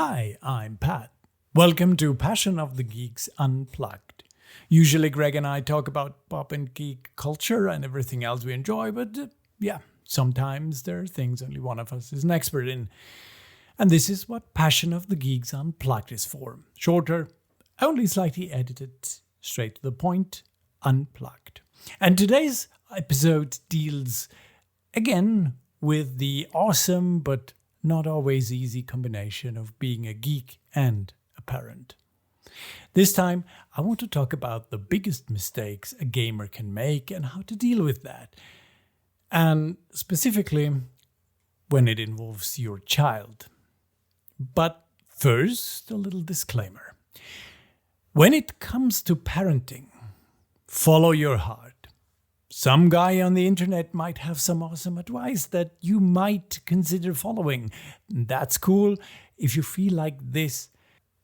Hi, I'm Pat. Welcome to Passion of the Geeks Unplugged. Usually Greg and I talk about pop and geek culture and everything else we enjoy, but sometimes there are things only one of us is an expert in. And this is what Passion of the Geeks Unplugged is for. Shorter, only slightly edited, straight to the point, unplugged. And today's episode deals again with the awesome but not always easy combination of being a geek and a parent. This time, I want to talk about the biggest mistakes a gamer can make and how to deal with that. And specifically, when it involves your child. But first, a little disclaimer. When it comes to parenting, follow your heart. Some guy on the internet might have some awesome advice that you might consider following. That's cool. If you feel like this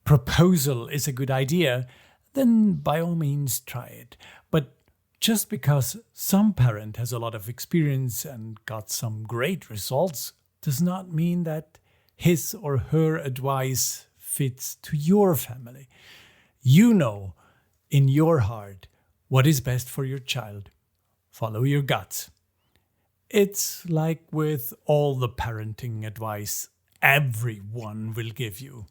proposal is a good idea, then by all means try it. But just because some parent has a lot of experience and got some great results does not mean that his or her advice fits to your family. You know in your heart what is best for your child. Follow your guts. It's like with all the parenting advice everyone will give you.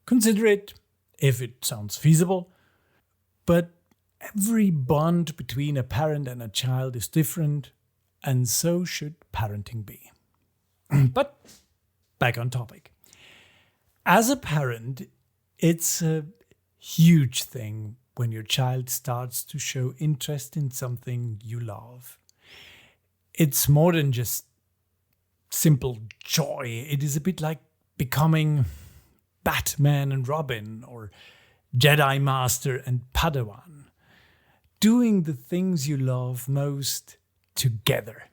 Consider it if it sounds feasible, but every bond between a parent and a child is different, and so should parenting be. But back on topic. As a parent, it's a huge thing when your child starts to show interest in something you love. It's more than just simple joy. It is a bit like becoming Batman and Robin or Jedi Master and Padawan. Doing the things you love most together.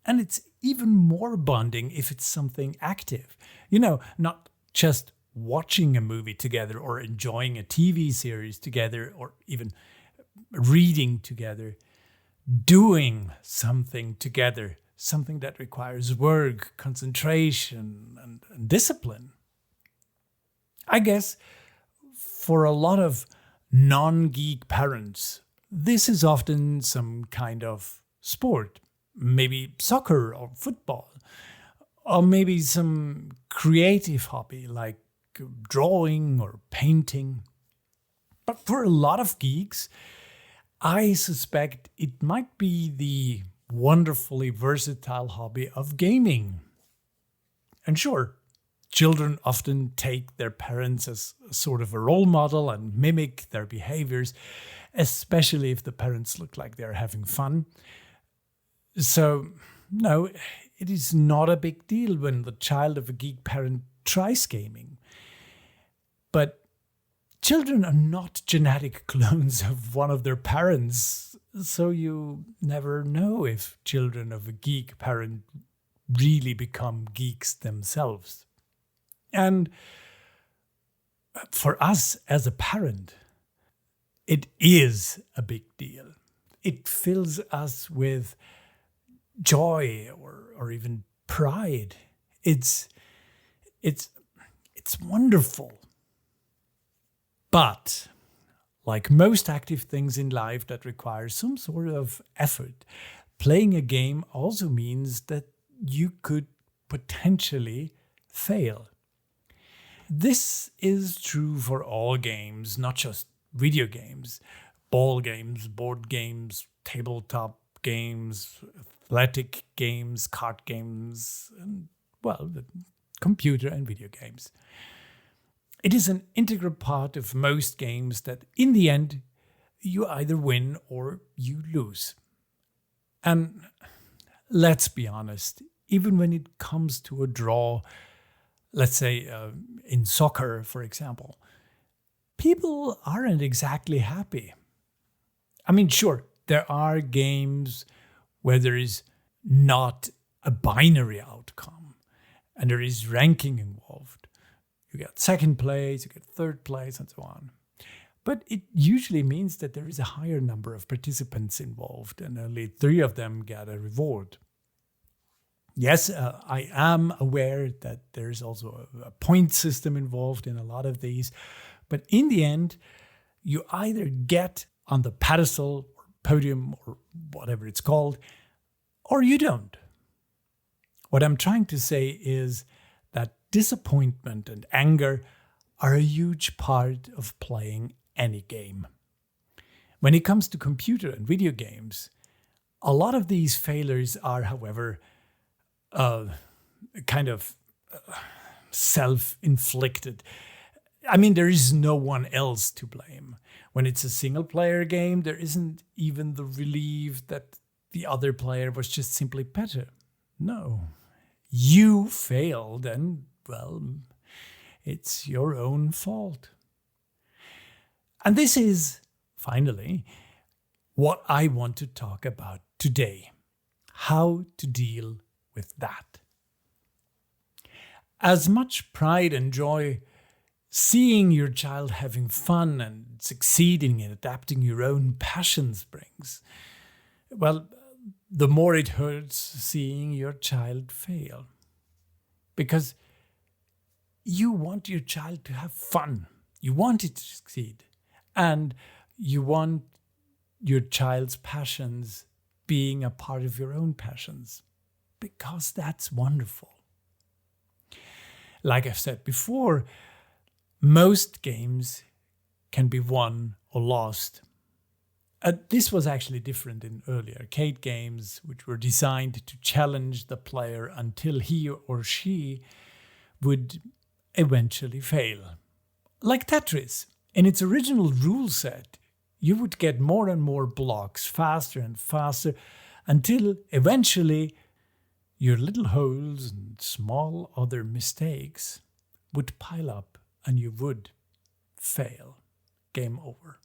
And it's even more bonding if it's something active. Not just watching a movie together or enjoying a TV series together or even reading together. Doing something together, something that requires work, concentration, and discipline. I guess for a lot of non-geek parents, this is often some kind of sport, maybe soccer or football, or maybe some creative hobby like drawing or painting. But for a lot of geeks, I suspect it might be the wonderfully versatile hobby of gaming. And sure, children often take their parents as sort of a role model and mimic their behaviors, especially if the parents look like they're having fun. So, no, it is not a big deal when the child of a geek parent tries gaming. But children are not genetic clones of one of their parents, so you never know if children of a geek parent really become geeks themselves. And for us as a parent, it is a big deal. It fills us with joy or even pride. It's wonderful. But, like most active things in life that require some sort of effort, playing a game also means that you could potentially fail. This is true for all games, not just video games. Ball games, board games, tabletop games, athletic games, card games, and, computer and video games. It is an integral part of most games that, in the end, you either win or you lose. And let's be honest, even when it comes to a draw, let's say in soccer, for example, people aren't exactly happy. I mean, sure, there are games where there is not a binary outcome and there is ranking involved. You get second place, you get third place, and so on. But it usually means that there is a higher number of participants involved and only 3 of them get a reward. Yes, I am aware that there's also a point system involved in a lot of these. But in the end, you either get on the pedestal or podium or whatever it's called, or you don't. What I'm trying to say is that disappointment and anger are a huge part of playing any game. When it comes to computer and video games, a lot of these failures are, however, kind of self-inflicted. I mean, there is no one else to blame. When it's a single-player game, there isn't even the relief that the other player was just simply better. No. You failed and, well, it's your own fault. And this is, finally, what I want to talk about today. How to deal with that. As much pride and joy seeing your child having fun and succeeding in adapting your own passions brings, well, the more it hurts seeing your child fail. Because you want your child to have fun. You want it to succeed. And you want your child's passions being a part of your own passions. Because that's wonderful. Like I've said before, most games can be won or lost. This was actually different in early arcade games, which were designed to challenge the player until he or she would eventually fail. Like Tetris, in its original rule set, you would get more and more blocks faster and faster until eventually your little holes and small other mistakes would pile up and you would fail. Game over.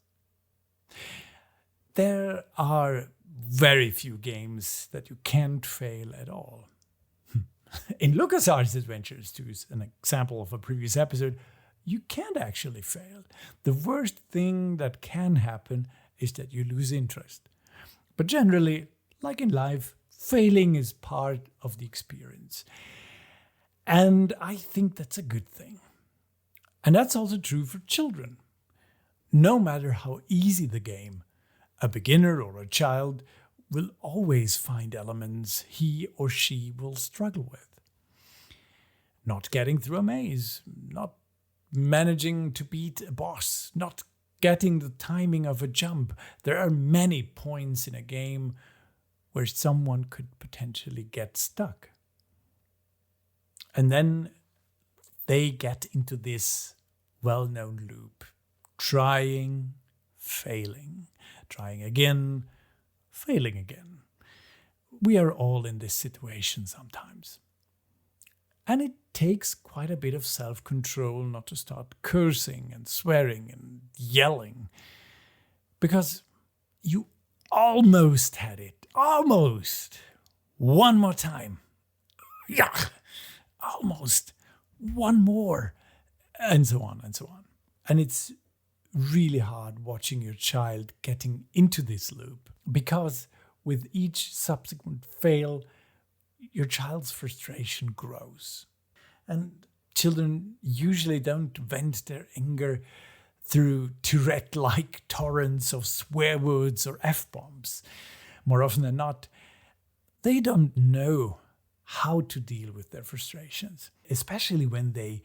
There are very few games that you can't fail at all. In LucasArts Adventures, to use an example of a previous episode, you can't actually fail. The worst thing that can happen is that you lose interest. But generally, like in life, failing is part of the experience. And I think that's a good thing. And that's also true for children. No matter how easy the game, a beginner or a child will always find elements he or she will struggle with. Not getting through a maze, not managing to beat a boss, not getting the timing of a jump. There are many points in a game where someone could potentially get stuck. And then they get into this well-known loop. Trying, failing. Trying again, failing again. We are all in this situation sometimes. And it takes quite a bit of self-control not to start cursing and swearing and yelling. Because you almost had it. Almost. One more time. Yeah. Almost. One more. And so on and so on. And it's really hard watching your child getting into this loop. Because with each subsequent fail, your child's frustration grows. And children usually don't vent their anger through Tourette-like torrents of swear words or F-bombs. More often than not, they don't know how to deal with their frustrations, especially when they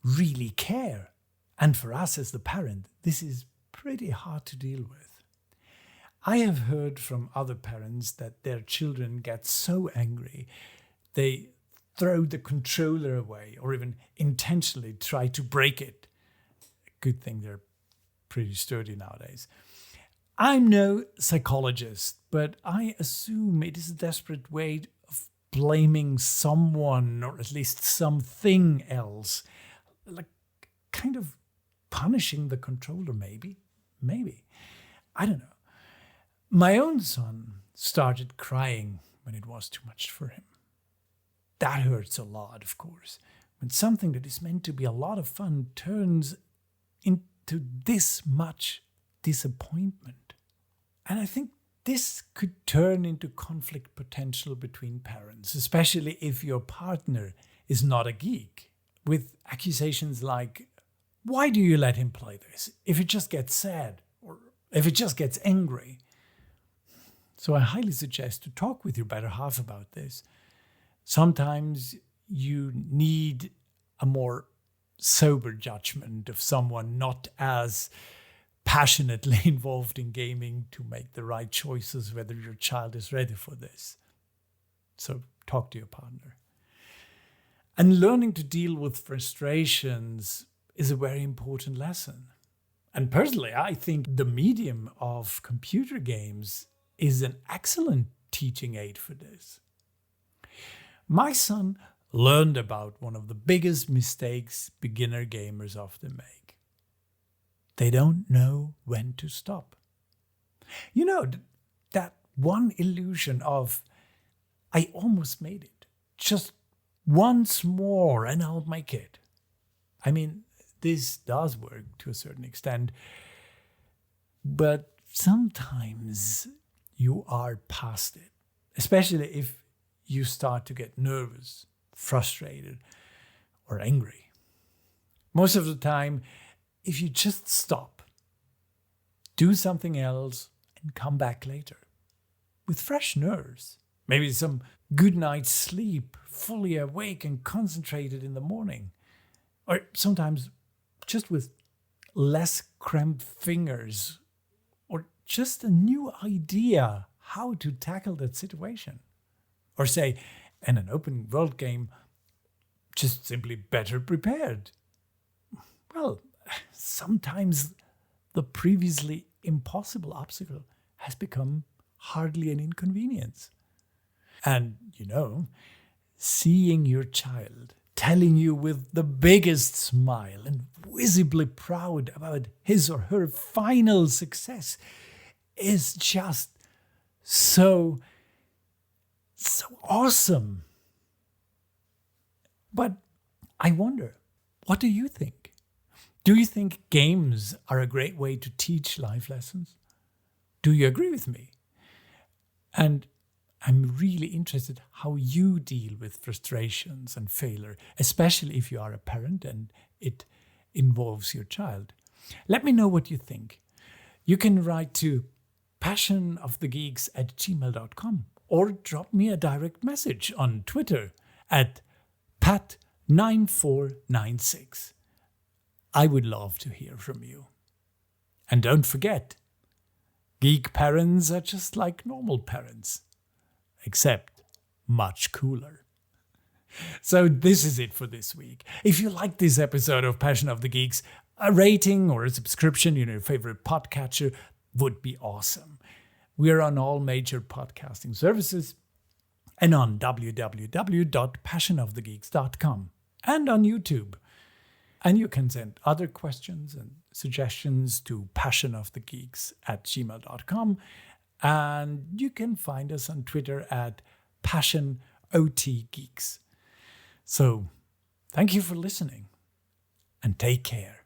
really care. And for us as the parent, this is pretty hard to deal with. I have heard from other parents that their children get so angry, they throw the controller away or even intentionally try to break it. Good thing they're pretty sturdy nowadays. I'm no psychologist, but I assume it is a desperate way of blaming someone or at least something else. Like kind of punishing the controller, maybe. I don't know. My own son started crying when it was too much for him. That hurts a lot, of course. When something that is meant to be a lot of fun turns into this much disappointment. And I think this could turn into conflict potential between parents, especially if your partner is not a geek, with accusations like, why do you let him play this? If it just gets sad, or if it just gets angry. So I highly suggest to talk with your better half about this. Sometimes you need a more sober judgment of someone not as passionately involved in gaming to make the right choices whether your child is ready for this. So talk to your partner. And learning to deal with frustrations is a very important lesson. And personally, I think the medium of computer games is an excellent teaching aid for this. My son learned about one of the biggest mistakes beginner gamers often make. They don't know when to stop. You know, that one illusion of, I almost made it. Just once more and I'll make it. I mean, this does work to a certain extent, but sometimes you are past it, especially if you start to get nervous, frustrated, or angry. Most of the time, if you just stop, do something else, and come back later with fresh nerves, maybe some good night's sleep, fully awake and concentrated in the morning, or sometimes just with less cramped fingers, or just a new idea how to tackle that situation. Or say, in an open world game, just simply better prepared. Well, sometimes the previously impossible obstacle has become hardly an inconvenience. And, seeing your child telling you with the biggest smile and visibly proud about his or her final success is just so awesome. But I wonder, what do you think? Do you think games are a great way to teach life lessons? Do you agree with me? And I'm really interested how you deal with frustrations and failure, especially if you are a parent and it involves your child. Let me know what you think. You can write to passionofthegeeks@gmail.com or drop me a direct message on Twitter at pat9496. I would love to hear from you. And don't forget, geek parents are just like normal parents, except much cooler. So this is it for this week. If you like this episode of Passion of the Geeks, a rating or a subscription in your favorite podcatcher would be awesome. We're on all major podcasting services and on www.passionofthegeeks.com and on YouTube. And you can send other questions and suggestions to passionofthegeeks@gmail.com. And you can find us on Twitter at PassionOTGeeks. So thank you for listening and take care.